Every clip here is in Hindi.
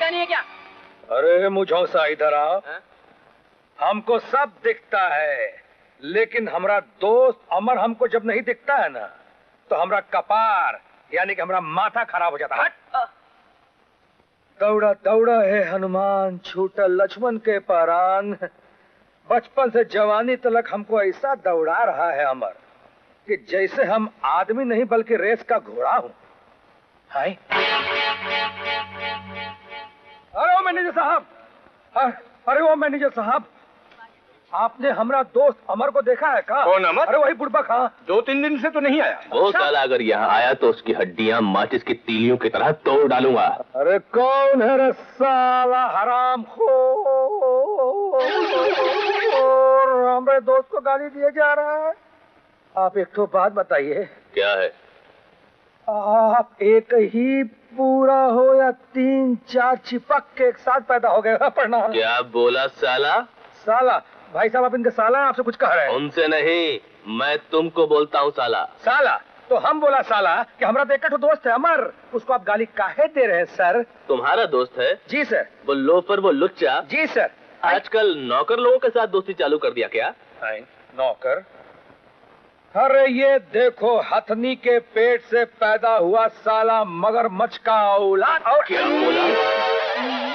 दिखता नहीं है क्या? अरे मुझौसा इधर आओ। हमको सब दिखता है, लेकिन हमारा दोस्त अमर हमको जब नहीं दिखता है ना, तो हमारा कपार यानी कि हमारा माथा खराब हो जाता है। दौड़ा दौड़ा है हनुमान, छूटा लक्ष्मण के पारान। बचपन से जवानी तक हमको ऐसा दौड़ा रहा है अमर कि जैसे हम आदमी नहीं बल्कि रेस का घोड़ा हूं। हाय, अरे वो मैनेजर साहब, अरे वो मैनेजर साहब, आपने हमारा दोस्त अमर को देखा है क्या? कौन अमर? अरे वही बुढ़बा। कहाँ? 2-3 दिन से तो नहीं आया। वो साला अगर यहाँ आया तो उसकी हड्डियां माचिस की तीलियों की तरह तोड़ डालूंगा। अरे कौन है रे साला हरामखोर, हमारे दोस्त को गाली दिए जा रहा है। आप एक तो बात बताइए। क्या है? आप एक ही पूरा हो या 3-4 चिपक के एक साथ पैदा हो गए? प्रणाम। क्या बोला साला? साला? भाई साहब आप इनके साला हैं, आपसे कुछ कह रहे हैं? उनसे नहीं, मैं तुमको बोलता हूँ साला। साला? तो हम बोला साला कि हमारा तो एक दोस्त है अमर, उसको आप गाली काहे दे रहे हैं सर? तुम्हारा दोस्त है? जी सर। वो लोफर, वो लुच्चा? जी सर। आजकल नौकर लोगों के साथ दोस्ती चालू कर दिया क्या? नौकर? अरे ये देखो, हथनी के पेट से पैदा हुआ साला मगरमच्छ का औलाद। और क्या बोला?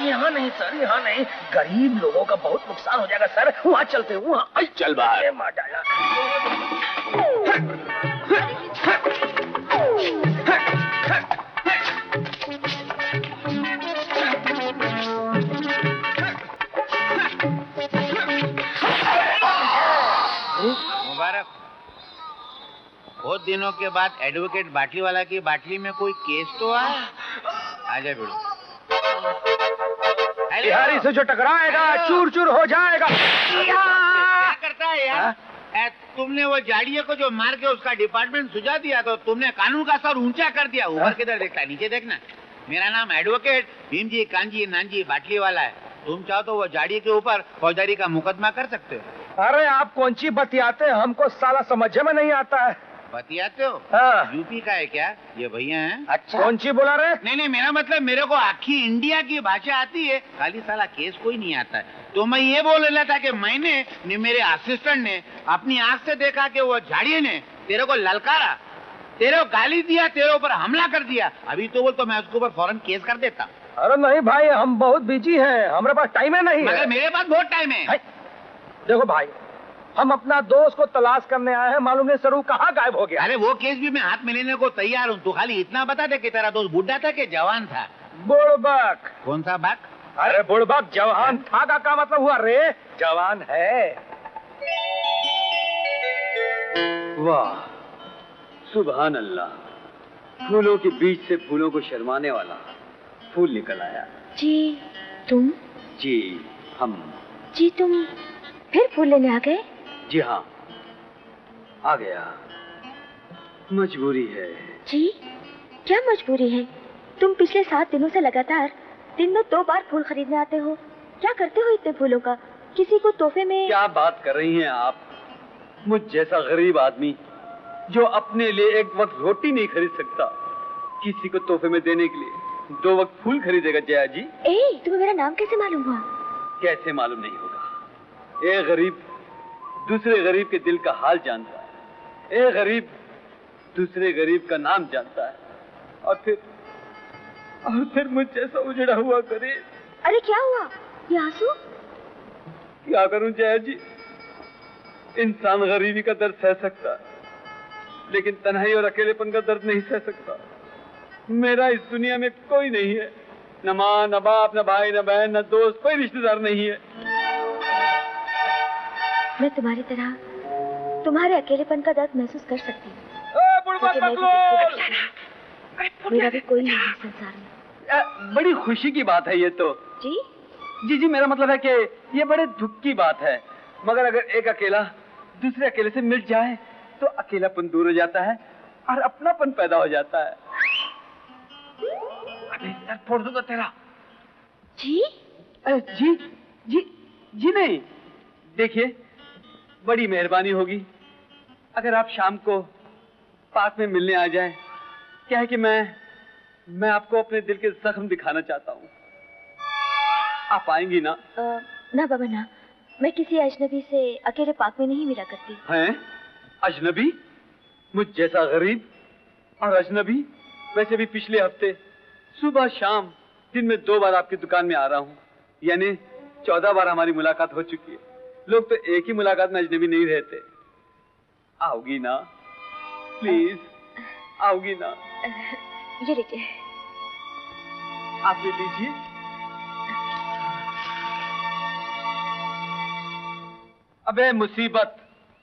यहाँ नहीं सर, यहाँ नहीं, गरीब लोगों का बहुत नुकसान हो जाएगा सर, वहाँ चलते हैं, वहाँ। चल बाहर। मार डाला। मुबारक। बहुत दिनों के बाद एडवोकेट बाटली वाला की बाटली में कोई केस तो आया। आजा बेड़ू। बिहारी से जो टकराएगा चूर चूर हो जाएगा। क्या करता है यार? तुमने वो जाड़िये को जो मार के उसका डिपार्टमेंट सुझा दिया, तो तुमने कानून का सर ऊंचा कर दिया। ऊपर किधर देखता, नीचे देखना। मेरा नाम एडवोकेट भीमजी कांजी नानजी बाटली वाला है। तुम चाहो तो वो जाड़िये के ऊपर फौजदारी का मुकदमा कर सकते हो। अरे आप कौन सी बतियाते हैं, हमको साला समझ में नहीं आता है। बतियाते हो? हाँ। यूपी का है क्या ये भैया हैं? अच्छा, कौन सी बोला रहे? नहीं, मेरा मतलब मेरे को आखी इंडिया की भाषा आती है, खाली साला केस कोई नहीं आता है। तो मैं ये बोल रहा था कि मैंने मेरे असिस्टेंट ने अपनी आंख से देखा कि वो झाड़िये ने तेरे को ललकारा, तेरे को गाली दिया, तेरे ऊपर हमला कर दिया। अभी तो बोल तो मैं उसके ऊपर फौरन केस कर देता। अरे नहीं भाई, हम बहुत बिजी हैं, हमारे पास टाइम है नहीं। मगर मेरे पास बहुत टाइम है। देखो भाई, हम अपना दोस्त को तलाश करने आए हैं, मालूम नहीं सरू कहाँ गायब हो गया। अरे वो केस भी मैं हाथ में लेने को तैयार हूँ। तू खाली इतना बता दे कि तेरा दोस्त बुढ़ा था कि जवान था? बुड़बक। कौन सा बाक? अरे बुड़बक जवान था का क्या मतलब हुआ रे? जवान है। वाह, सुभान अल्लाह। फूलों के बीच से फूलों को शर्माने वाला फूल निकल आया। जी तुम? जी हम। जी तुम फिर फूल लेने आ गए? जी हाँ, आ गया। मजबूरी है। जी क्या मजबूरी है? तुम पिछले 7 दिनों से लगातार दिन में 2 बार फूल खरीदने आते हो। क्या करते हो इतने फूलों का? किसी को तोहफे में? क्या बात कर रही हैं आप? मुझ जैसा गरीब आदमी जो अपने लिए एक वक्त रोटी नहीं खरीद सकता, किसी को तोहफे में देने के लिए 2 वक्त फूल खरीदेगा जया जी? तुम्हें मेरा नाम कैसे मालूम हुआ? कैसे मालूम नहीं होगा? एक गरीब दूसरे गरीब के दिल का हाल जानता है, एक गरीब दूसरे गरीब का नाम जानता है, और फिर मुझ जैसा उजड़ा हुआ गरीब। अरे क्या हुआ? ये आंसू? क्या करूं जया जी, इंसान गरीबी का दर्द सह सकता है, लेकिन तन्हाई और अकेलेपन का दर्द नहीं सह सकता। मेरा इस दुनिया में कोई नहीं है, न माँ न बाप न भाई न बहन न दोस्त, कोई रिश्तेदार नहीं है। मैं तुम्हारी तरह तुम्हारे अकेलेपन का दर्द महसूस कर सकती हूँ। मेरा भी कोई नहीं है संसार में। बड़ी खुशी की बात है ये तो। जी जी, मेरा मतलब है कि ये बड़े दुख की बात है, मगर अगर एक अकेला दूसरे अकेले से मिल जाए तो अकेलापन दूर हो जाता है और अपनापन पैदा हो जाता है। अबे सर फोड़ दूंगा तेरा। जी जी जी जी नहीं, देखिए बड़ी मेहरबानी होगी अगर आप शाम को पार्क में मिलने आ जाएं। क्या है कि मैं आपको अपने दिल के जख्म दिखाना चाहता हूँ। आप आएंगी ना? ना बाबा ना, मैं किसी अजनबी से अकेले पार्क में नहीं मिला करती। हैं? अजनबी? मुझ जैसा गरीब और अजनबी? वैसे भी पिछले हफ्ते सुबह शाम दिन में 2 बार आपकी दुकान में आ रहा हूँ, यानी 14 बार हमारी मुलाकात हो चुकी है। लोग तो एक ही मुलाकात में अजनबी नहीं रहते। आओगी ना प्लीज, आओगी ना? ये लीजिए। आप भी लीजिए। अबे मुसीबत,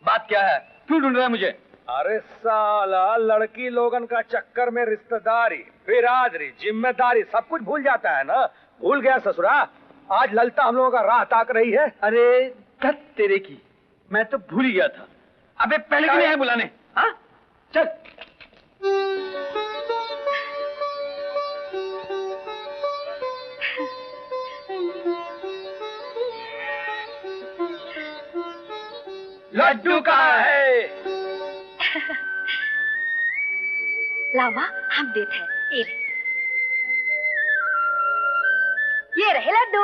बात क्या है? क्यों ढूंढ रहा है मुझे? अरे साला, लड़की लोगन का चक्कर में रिश्तेदारी, बिरादरी, जिम्मेदारी सब कुछ भूल जाता है ना। भूल गया ससुरा? आज ललिता हम लोगों का राह ताक रही है। अरे धत तेरे की, मैं तो भूल ही गया था। अबे पहले क्यों नहीं आए बुलाने? हाँ चल। लड्डू कहाँ है? लामा, हम देते हैं। ये रहे लड्डू।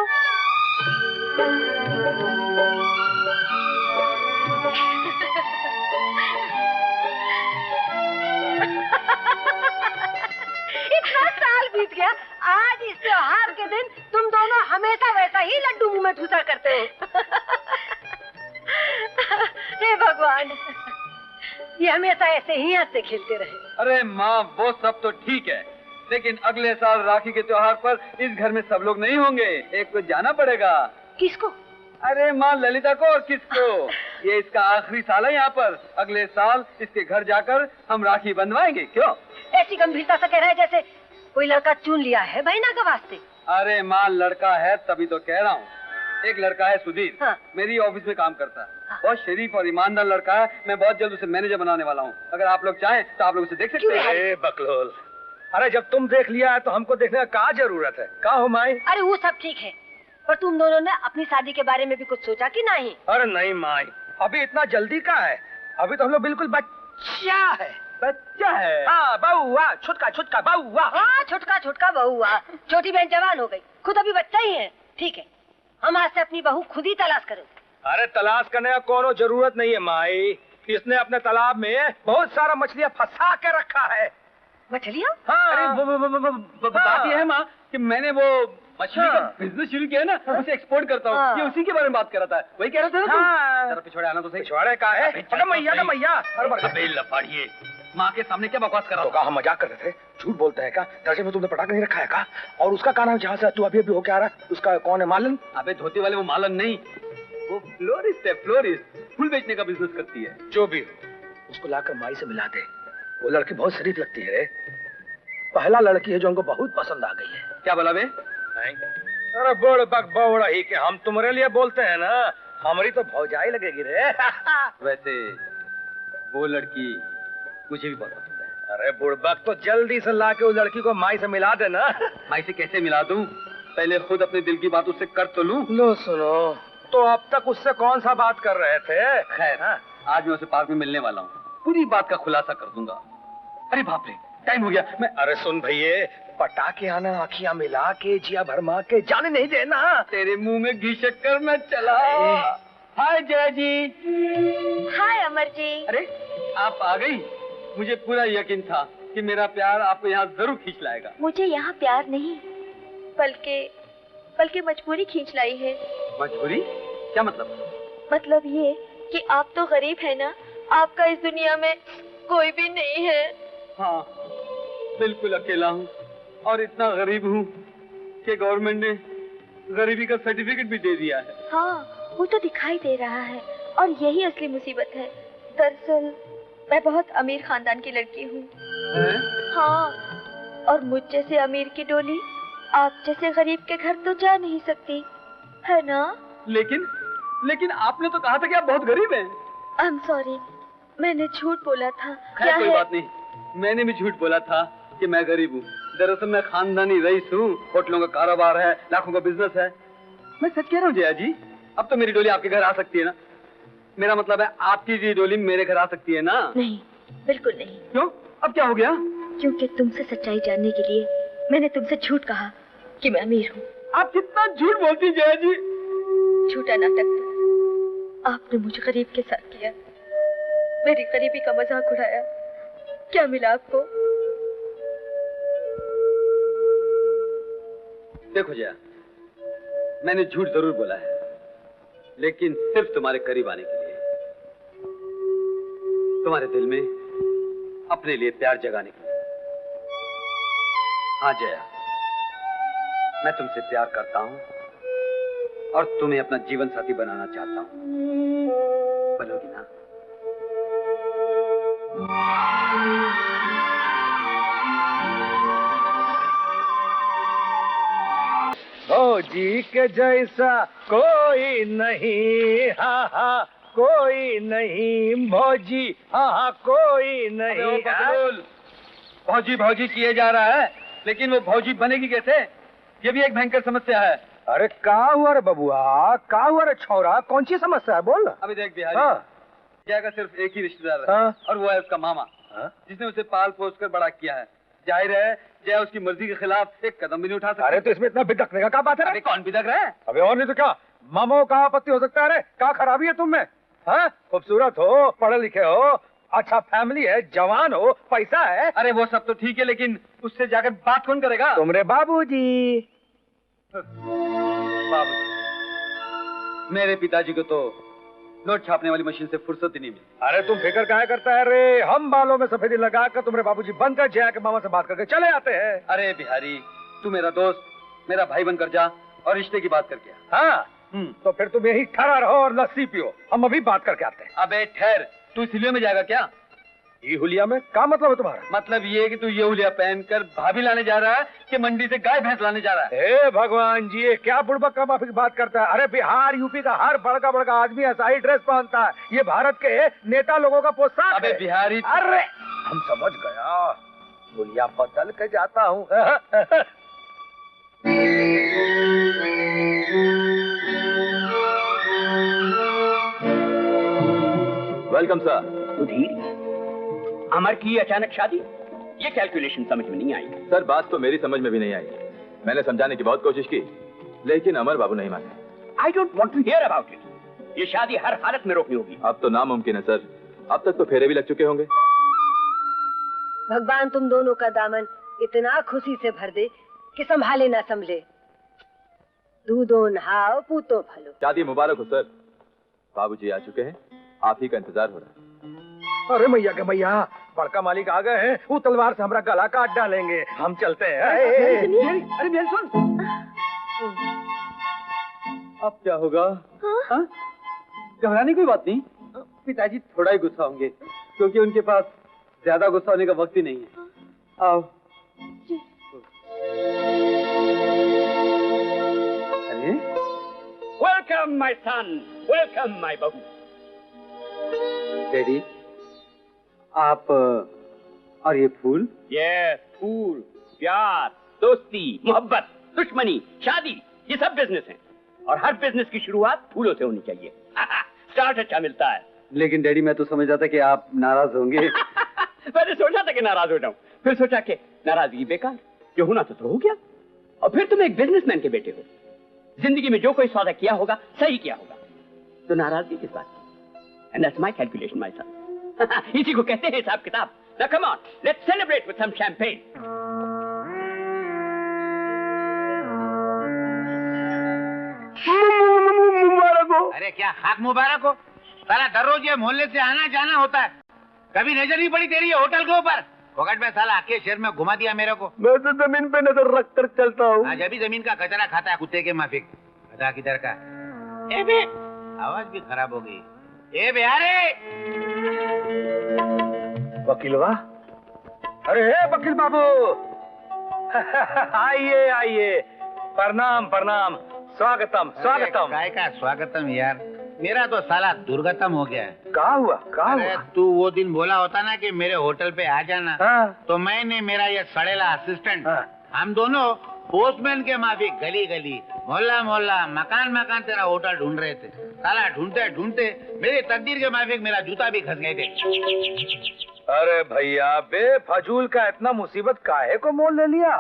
इतना साल बीत गया, आज इस त्योहार के दिन तुम दोनों हमेशा वैसा ही लड्डू मुंह में ठूसा करते हो। हे भगवान, ये हमेशा ऐसे ही हंसते खेलते रहे। अरे माँ, वो सब तो ठीक है, लेकिन अगले साल राखी के त्योहार पर इस घर में सब लोग नहीं होंगे। एक को जाना पड़ेगा। किसको? अरे माँ ललिता को। और किसको? ये इसका आखिरी साल है यहाँ पर। अगले साल इसके घर जाकर हम राखी बंधवाएंगे। क्यों ऐसी गंभीरता से कह रहा है जैसे कोई लड़का चुन लिया है बहना के वास्ते? अरे माँ, लड़का है तभी तो कह रहा हूँ। एक लड़का है सुधीर, हाँ। मेरी ऑफिस में काम करता है। बहुत शरीफ और ईमानदार लड़का है। मैं बहुत जल्द उसे मैनेजर बनाने वाला हूँ। अगर आप लोग चाहें तो आप लोग उसे देख सकते हैं। ए बकलोल, अरे जब तुम देख लिया है तो हमको देखने का क्या जरूरत है? कहा हो माई? अरे वो सब ठीक है, पर तुम दोनों ने अपनी शादी के बारे में भी कुछ सोचा कि नहीं? अरे नहीं माई, अभी इतना जल्दी का है। अभी तो हम लोग बिल्कुल बच्चा है। बच्चा है? हाँ, बउआ, छुटका छुटका बउआ। हाँ, छुटका छुटका बहू हुआ। छोटी बहन जवान हो गई, खुद अभी बच्चा ही है। ठीक है, हम आज से अपनी बहू खुद ही तलाश करो। अरे तलाश करने का कोनो जरूरत नहीं है माई। इसने अपने तालाब में बहुत सारा मछलियाँ फंसा के रखा है। मछलियाँ? हाँ। अरे बात ये है माँ कि मैंने वो मछली का बिजनेस शुरू किया है ना, उसे एक्सपोर्ट करता हूँ। हाँ। ये उसी के बारे में बात कर रहा था। वही कह रहे थे ना तुम? जरा पिछवाड़े आना तो सही। पिछवाड़े का है? अरे मैया का मैया। अबे लफाड़िए, माँ के सामने क्या बकवास कर रहा तो कहा हम मजाक करते थे? झूठ बोलते हैं का? दर्जे में तुमने पटाखा नहीं रखा है का? और उसका क्या नाम जहाँ से तू अभी अभी होके आ रहा है, उसका कौन है? मालन? अबे धोती वाले वो मालन नहीं, वो फ्लोरिस्ट है। फ्लोरिस्ट फूल बेचने का बिजनेस करती है। जो भी हो, उसको लाकर माई से मिला दे। वो लड़की बहुत शरीफ लगती है रे। पहला लड़की है जो हमको बहुत पसंद आ गई है। क्या बोला बे? अरे बोल बक बौड़ा ही के हम तुम्हारे लिए बोलते हैं ना, हमारी तो भौजाई लगेगी रे। वैसे वो लड़की मुझे भी बहुत पसंद है। अरे बुड़बक, तो जल्दी से लाके उस लड़की को माई से मिला देना। माई से कैसे मिला दूं? पहले खुद अपने दिल की बात उससे कर तो लूं। लो सुनो, तो अब तक उससे कौन सा बात कर रहे थे? खैर, आज मैं उसे पार्क में मिलने वाला हूँ, पूरी बात का खुलासा कर दूंगा। अरे बाप रे, टाइम हो गया। मैं अरे सुन भैये, पटाखे आना, आँखियाँ मिला के, जिया भरमा के, जाने नहीं देना। तेरे मुंह में घी शक्कर न चला। हाय जया जी। हाय अमर जी। अरे आप आ गई? मुझे पूरा यकीन था कि मेरा प्यार आपको यहाँ जरूर खींच लाएगा। मुझे यहाँ प्यार नहीं, बल्कि मजबूरी खींच लाई है। मजबूरी? क्या मतलब? मतलब ये कि आप तो गरीब है ना, आपका इस दुनिया में कोई भी नहीं है। हाँ, बिल्कुल अकेला हूँ और इतना गरीब हूँ कि गवर्नमेंट ने गरीबी का सर्टिफिकेट भी दे दिया है। हाँ, वो तो दिखाई दे रहा है, और यही असली मुसीबत है। दरअसल मैं बहुत अमीर खानदान की लड़की हूँ। हाँ, और मुझ जैसे अमीर की डोली आप जैसे गरीब के घर तो जा नहीं सकती, है ना? लेकिन आपने तो कहा था कि आप बहुत गरीब हैं। आई एम सॉरी, मैंने झूठ बोला था। खैर कोई बात नहीं, मैंने भी झूठ बोला था कि मैं गरीब हूँ। दरअसल मैं खानदानी रईस हूँ, होटलों का कारोबार है, लाखों का बिजनेस है। मैं सच कह रहा हूँ जया जी, अब तो मेरी डोली आपके घर आ सकती है ना? मेरा मतलब है आपकी ये डोली मेरे घर आ सकती है ना? नहीं, बिल्कुल नहीं। क्यों? अब क्या हो गया? क्योंकि तुमसे सच्चाई जानने के लिए मैंने तुमसे झूठ कहा कि मैं अमीर हूँ। आप कितना झूठ बोलती जया जी। झूठा नाटक तो आपने मुझे गरीब के साथ किया, मेरी गरीबी का मजाक उड़ाया। क्या मिला आपको? देखो जया, मैंने झूठ जरूर बोला है, लेकिन सिर्फ तुम्हारे करीब आने के लिए, तुम्हारे दिल में अपने लिए प्यार जगाने के लिए। हाँ जया, मैं तुमसे प्यार करता हूँ और तुम्हें अपना जीवन साथी बनाना चाहता हूँ। बनोगी ना? भौजी के जैसा कोई नहीं, हाँ हाँ कोई नहीं भौजी, हाँ हाँ कोई नहीं। भौजी भौजी किए जा रहा है, लेकिन वो भौजी बनेगी कैसे? ये भी एक भयंकर समस्या है। अरे का हुआ रे बबुआ, का हुआ रे छोरा, कौन सी समस्या है बोल। अभी देख बिहारी, हाँ। जया का सिर्फ एक ही रिश्तेदार है, हाँ। और वो है उसका मामा, जिसने उसे पाल पोस कर बड़ा किया है। जाहिर है जया उसकी मर्जी के खिलाफ एक कदम भी नहीं उठा सकती। अरे तो इसमें इतना बिदकने का क्या बात है? अरे कौन बिदक रहा है? अबे और नहीं तो क्या, मामा को कहाँ आपत्ति हो सकता है? अरे क्या खराबी है तुम में? हाँ, खूबसूरत हो, पढ़े लिखे हो, अच्छा फैमिली है, जवान हो, पैसा है। अरे वो सब तो ठीक है, लेकिन उससे जाकर बात कौन करेगा? तुमरे बाबूजी। बाबू, मेरे पिताजी को तो नोट छापने वाली मशीन से फुर्सत ही नहीं मिली। अरे तुम फिक्र काहे करता है रे, हम बालों में सफेदी लगाकर तुम्हारे बाबूजी बनकर जया के मामा से बात करके चले आते हैं। अरे बिहारी, तू मेरा दोस्त, मेरा भाई बनकर जा और रिश्ते की बात करके आ। हाँ, तो फिर तुम यही खड़ा रहो और लस्सी पियो, हम अभी बात करके आते हैं। अबे ठहर, तू इस हुलिया में जाएगा क्या? ये हुलिया में क्या मतलब है तुम्हारा? मतलब ये है कि तू ये हुलिया पहनकर भाभी लाने जा रहा है कि मंडी से गाय भैंस लाने जा रहा है? हे भगवान जी, ये क्या बुड़बक का माफी की बात करता है? अरे बिहार यूपी का हर बड़का बड़का आदमी ऐसा ही ड्रेस पहनता है, ये भारत के नेता लोगों का पोशाक है। अबे बिहारी, अरे हम समझ गया, हुलिया बदल के जाता हूँ। Welcome sir. सुधीर, अमर की अचानक शादी, ये कैलकुलेशन समझ में नहीं आई। सर बात तो मेरी समझ में भी नहीं आई, मैंने समझाने की बहुत कोशिश की, लेकिन अमर बाबू नहीं माने। I don't want to hear about it. ये शादी हर हालत में रोकनी होगी। अब तो नामुमकिन है सर, अब तक तो फेरे भी लग चुके होंगे। भगवान तुम दोनों का दामन इतना खुशी से भर दे कि संभाले ना संभले। दूधो नहाओ पूतो फलो। शादी मुबारक हो सर। बाबूजी आ चुके हैं, आप ही का इंतजार हो रहा है। अरे मैया के मैया, बड़का मालिक आ गए हैं, वो तलवार से हमारा गला काट डालेंगे, हम चलते हैं। अरे बिहारी सुन, अब क्या होगा? हाँ? घबराने की बात नहीं, पिताजी थोड़ा ही गुस्सा होंगे, क्योंकि उनके पास ज्यादा गुस्सा होने का वक्त ही नहीं है। आओ। अरे welcome my son, welcome my बहू। डैडी, आप और ये फूल? ये फूल, प्यार, दोस्ती, मोहब्बत, दुश्मनी, शादी, ये सब बिजनेस हैं, और हर बिजनेस की शुरुआत फूलों से होनी चाहिए। स्टार्ट अच्छा मिलता है। लेकिन डैडी, मैं तो समझ रहा था कि आप नाराज होंगे। मैंने सोचा था कि नाराज हो जाऊं, फिर सोचा कि नाराजगी बेकार, जो होना तो हो गया। और फिर तुम एक बिजनेसमैन के बेटे हो, जिंदगी में जो कोई सौदा किया होगा सही किया होगा, तो नाराजगी किस बात की? And that's my calculation my son. इसी को कहते हैं हिसाब किताब। Now come on, let's celebrate with some champagne. मुबारक हो। अरे क्या खाक मुबारक हो? साला दररोज ये मोहल्ले से आना जाना होता है, कभी नजर नहीं पड़ी तेरी ये होटल के ऊपर? फोकट में साला आके शहर में घुमा दिया मेरे को। मैं तो जमीन पे नजर रख कर चलता हूँ। आज अभी जमीन का कचरा खाता है कुत्ते के माफिक। अदा किधर का? ए बे, आवाज भी खराब हो गई। ए बिहारी, वकीलवा, अरे हे वकील बाबू, आइए आइए, प्रणाम प्रणाम, स्वागतम स्वागतम। काय का स्वागतम यार, मेरा तो साला दुर्गतम हो गया है। क्या हुआ? क्या अरे हुआ? तू वो दिन बोला होता ना कि मेरे होटल पे आ जाना, हाँ। तो मैंने मेरा ये सड़ेला असिस्टेंट, हाँ। हम दोनों पोस्टमैन के माफिक गली गली, मोहल्ला मोहल्ला, मकान मकान तेरा होटल ढूंढ रहे थे। साला ढूंढते ढूंढते मेरी तकदीर के माफिक मेरा जूता भी खस गए थे। अरे भैया, बेफजूल का इतना मुसीबत काहे को मोल ले लिया?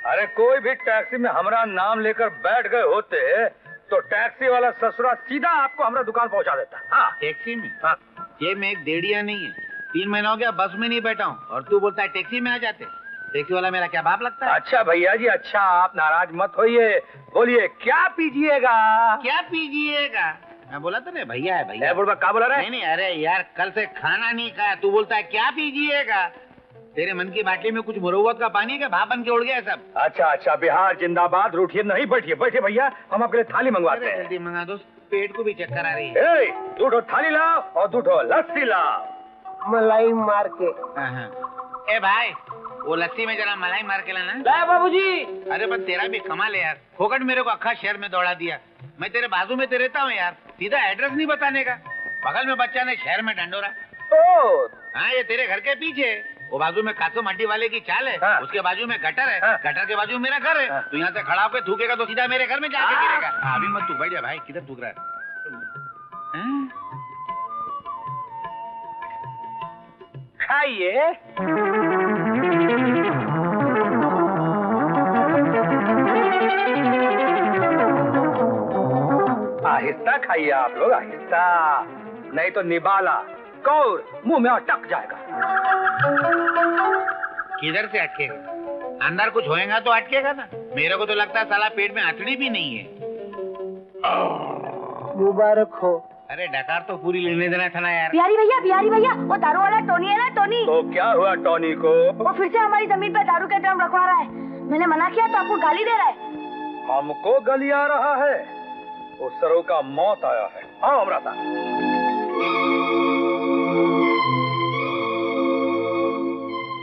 अरे कोई भी टैक्सी में हमारा नाम लेकर बैठ गए होते तो टैक्सी वाला ससुरा सीधा आपको हमारा दुकान पहुंचा देता। हाँ टैक्सी में? हाँ। ये मैं एक डेढ़िया नहीं है, 3 महीना हो गया बस में नहीं बैठा हूँ और तू बोलता है टैक्सी में आ जाते। टैक्सी वाला मेरा क्या बाप लगता है? अच्छा भैया जी, अच्छा आप नाराज मत होइए, बोलिए क्या पीजिएगा? क्या पीजिएगा? मैं बोला तो नहीं भैया है भैया। बुढ़वा क्या बोला रहे? नहीं अरे यार कल से खाना नहीं खाया, तू बोलता है क्या पीजिएगा? तेरे मन की बाटली में कुछ मुरव्वत का पानी का भाप बन के उड़ गया सब। अच्छा बिहार जिंदाबाद। रूठिए नहीं, बैठिए बैठिए भैया, हम आपके लिए थाली मंगवाते हैं। जल्दी मंगा दो, पेट को भी चक्कर आ रही है। दूठो थाली लाओ और दूठो लस्सी लाओ, मलाई मार के। ए भाई वो लस्सी में जरा मलाई मार के लाना। लाया बाबूजी। अरे बस तेरा भी कमाल है यार, फोकट मेरे को अक्खा शहर में दौड़ा दिया। मैं तेरे बाजू में तो रहता हूँ यार, सीधा एड्रेस नहीं बताने का। बगल में बच्चा ने शहर में डंडोरा। हाँ ये तेरे घर के पीछे वो बाजू में कासो मड्डी वाले की चाल है। हाँ। उसके बाजू में गटर है। हाँ। गटर के बाजू में मेरा घर है। हाँ। तो यहाँ से खड़ा होकर थूकेगा तो सीधा मेरे घर में जाके गिरेगा। अभी मत तू बैठ जा भाई, किधर थूक रहा है? खाइए। आहिस्ता खाइए आप लोग, आहिस्ता, नहीं तो निबाला कौर मुंह में अटक जाएगा। किधर से अटकेगा? अंदर कुछ होएगा तो अटकेगा ना। मेरे को तो लगता है साला पेट में अटड़ी भी नहीं है। मुबारक हो। अरे डकार तो पूरी लेने देना था ना यार। बिहारी भैया वो दारू वाला टोनी है ना, टोनी। तो क्या हुआ टोनी को? वो फिर से हमारी जमीन पे दारू के ड्रम रखवा रहा है। मैंने मना किया तो आपको गाली दे रहा है। हमको गाली आ रहा है? उस सरो का मौत आया है। हाँ हमारा साथ।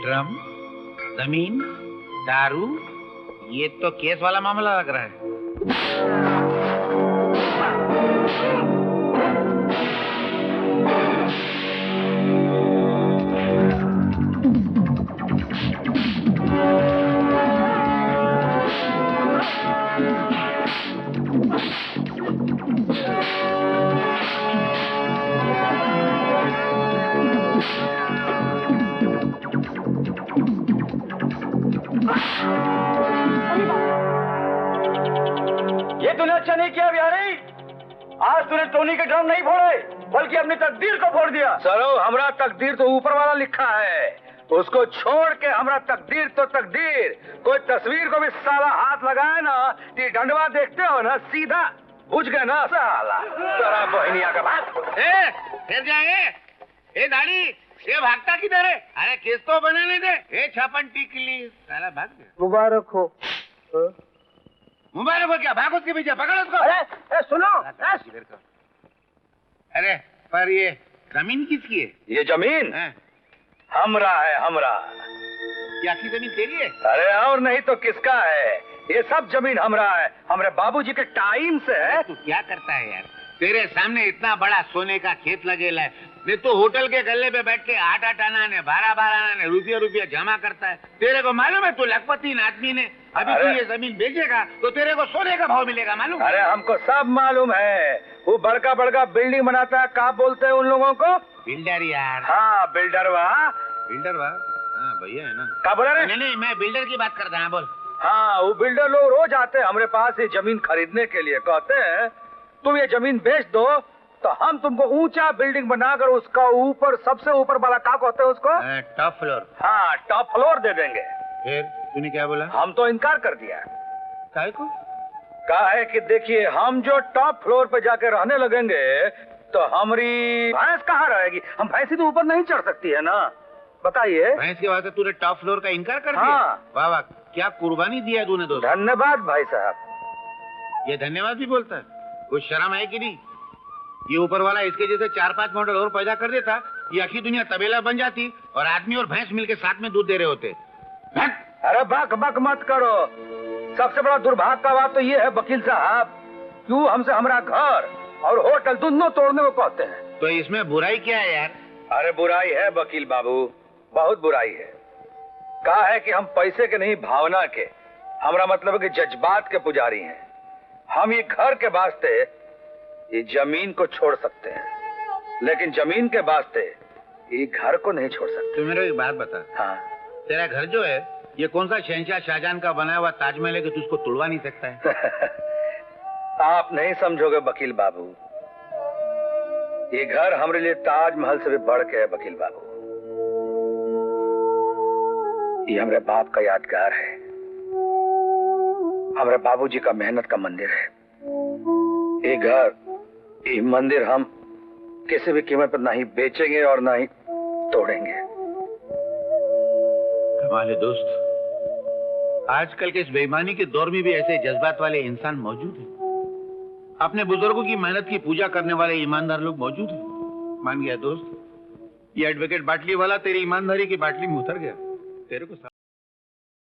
ड्रम, जमीन, दारू, ये तो केस वाला मामला लग रहा है। ये तूने अच्छा नहीं किया बिहारी। आज तूने टोनी के ड्रम नहीं फोड़े बल्कि अपनी तकदीर को फोड़ दिया। सरो हमारा तकदीर तो ऊपर वाला लिखा है, उसको छोड़ के हमारा तकदीर तो तकदीर। कोई तस्वीर को भी साला हाथ लगाए ना तो डंडवा देखते हो ना सीधा बुझ गए ना साला। तेरा बहनिया का बात। फिर जाएंगे। ए दाढ़ी, ये भागता किधर है? अरे केस तो बनाने दे। ए छापन टिकली, साला भाग गया। मुबारक हो। मुबारक हो क्या? भाग उसके पीछे, पकड़ उसको। अरे सुनो। अरे पर ये जमीन किसकी है? ये जमीन हमरा है, हमरा। क्या की जमीन तेरी है? अरे और नहीं तो किसका है? ये सब जमीन हमरा है, हमारे बाबूजी के टाइम से है। तू क्या करता है यार? तेरे सामने इतना बड़ा सोने का खेत लगेला है, नहीं तो होटल के गले पे बैठ के आटा टाना ने, बारह ने रुपया जमा करता है। तेरे को मालूम है तू लखपति आदमी ने, अभी तू ये जमीन बेचेगा तो तेरे को सोने का भाव मिलेगा, मालूम? अरे हमको सब मालूम है। वो बड़का बिल्डिंग बनाता है, क्या बोलते हैं उन लोगों को? बिल्डर यार। हाँ बिल्डर वाह। बिल्डर वाह, हाँ भैया है ना। क्या बोला रे? नहीं मैं बिल्डर की बात करता हूँ, बोल। हाँ वो बिल्डर लोग रोज आते हैं हमारे पास ये जमीन खरीदने के लिए, कहते हैं तुम ये जमीन बेच दो तो हम तुमको ऊंचा बिल्डिंग बनाकर उसका ऊपर सबसे ऊपर वाला क्या कहते हैं उसको? Top floor. हाँ टॉप फ्लोर दे देंगे। फिर तूने क्या बोला? हम तो इनकार कर दिया। काय को? कहा है कि देखिए हम जो टॉप फ्लोर पे जाके रहने लगेंगे तो हमारी भैंस कहाँ रहेगी? हम भैंसी तो ऊपर नहीं चढ़ सकती है ना, बताइए। भैंस के वास्ते तूने टॉप फ्लोर का इनकार कर दिया? हाँ। वाह वाह, क्या कुर्बानी दिया है तूने दोस्त। धन्यवाद भाई साहब। ये धन्यवाद भी बोलता है? कुछ शर्म है कि नहीं? ये ऊपर वाला इसके जैसे 4-5 मॉडल और पैदा कर देता, ये आखिरी दुनिया तबेला बन जाती और आदमी और भैंस मिलके साथ में दूध दे रहे होते। अरे बक बक मत करो। सबसे बड़ा दुर्भाग्य का बात तो ये है वकील साहब, क्यों हमसे हमारा घर और होटल दोनों तोड़ने को कहते हैं। तो इसमें बुराई क्या है यार? अरे बुराई है वकील बाबू, बहुत बुराई है। कहा है कि हम पैसे के नहीं भावना के, हमारा मतलब है कि जज्बात के पुजारी हैं। हम ये घर के वास्ते ये जमीन को छोड़ सकते हैं, लेकिन जमीन के वास्ते ये घर को नहीं छोड़ सकते। तू मेरे को एक बात बता। हाँ। तेरा घर जो है ये कौन सा शहंशाह शाहजहां का बनाया हुआ ताजमहल है कि तू उसको तोड़वा नहीं सकता है? आप नहीं समझोगे वकील बाबू, ये घर हमारे लिए ताजमहल से भी बढ़ के है वकील बाबू। ये हमारे बाप का यादगार है, हमारे बाबूजी का मेहनत का मंदिर है। ये घर, ये मंदिर हम किसी भी कीमत पर नहीं बेचेंगे और ना ही तोड़ेंगे। कमाल है दोस्त, आजकल के इस बेईमानी के दौर में भी ऐसे जज्बात वाले इंसान मौजूद हैं। अपने बुजुर्गों की मेहनत की पूजा करने वाले ईमानदार लोग मौजूद हैं। मान गया दोस्त, ये एडवोकेट बाटली वाला तेरी ईमानदारी की बाटली में उतर गया। तेरे को